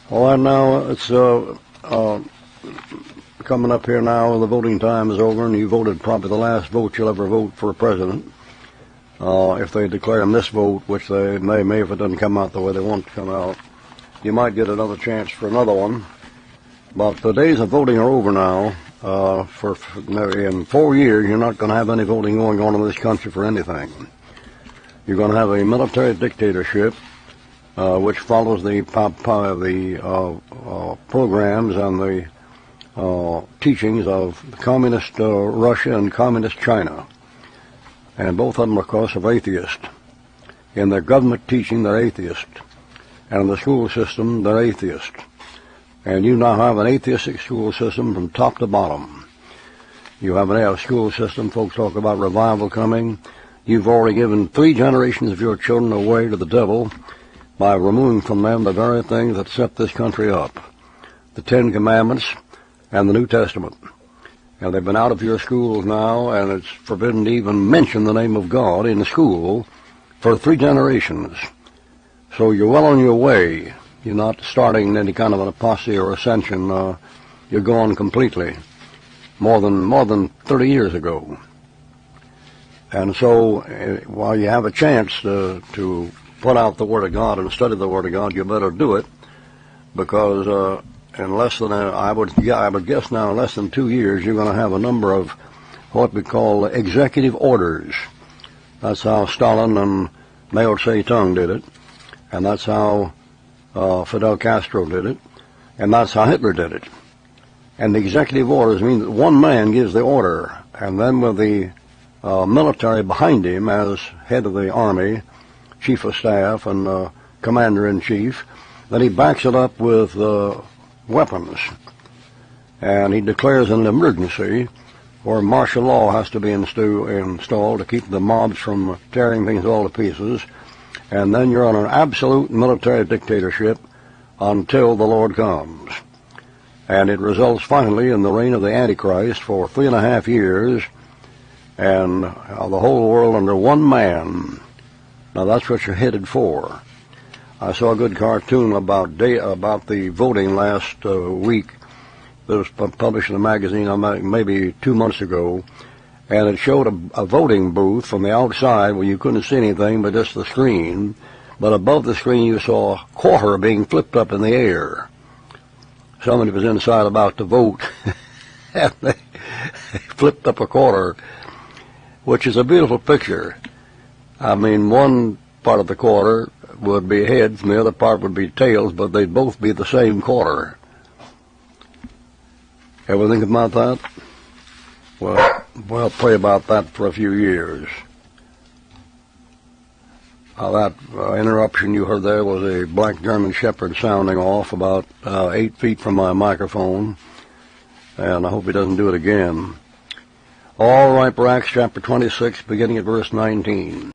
All right, now it's coming up here now. The voting time is over, and you voted probably the last vote you'll ever vote for a president. If they declare him this vote, which they may if it doesn't come out the way they want it to come out, you might get another chance for another one. But the days of voting are over now. In 4 years, you're not going to have any voting going on in this country for anything. You're going to have a military dictatorship, which follows the programs and the teachings of communist Russia and communist China. And both of them, of course, are atheists. In their government teaching, they're atheists. And in the school system, they're atheists. And you now have an atheistic school system from top to bottom. You have a school system, folks talk about revival coming. You've already given 3 generations of your children away to the devil by removing from them the very things that set this country up. The 10 Commandments and the New Testament. And they've been out of your schools now, and it's forbidden to even mention the name of God in school for 3 generations. So you're well on your way. You're not starting any kind of an apostasy or ascension. You're gone completely. More than 30 years ago. And so, while you have a chance to put out the Word of God and study the Word of God, you better do it, because in less than I would guess now, in less than 2 years, you're going to have a number of what we call executive orders. That's how Stalin and Mao Zedong did it, and that's how Fidel Castro did it, and that's how Hitler did it. And the executive orders mean that one man gives the order, and then with the military behind him as head of the army, chief of staff, and commander-in-chief, then he backs it up with weapons. And he declares an emergency where martial law has to be installed to keep the mobs from tearing things all to pieces. And then you're on an absolute military dictatorship until the Lord comes. And it results finally in the reign of the Antichrist for 3.5 years, and the whole world under one man. Now that's what you're headed for. I saw a good cartoon about the voting last week that was published in a magazine maybe 2 months ago, and it showed a voting booth from the outside where you couldn't see anything but just the screen, but above the screen you saw a quarter being flipped up in the air. Somebody was inside about to vote, and they flipped up a quarter, which is a beautiful picture. I mean, one part of the quarter would be heads and the other part would be tails, but they'd both be the same quarter. Ever think about that? Well, pray about that for a few years. That interruption you heard there was a black German Shepherd sounding off about 8 feet from my microphone, and I hope he doesn't do it again. All right, for Acts chapter 26, beginning at verse 19.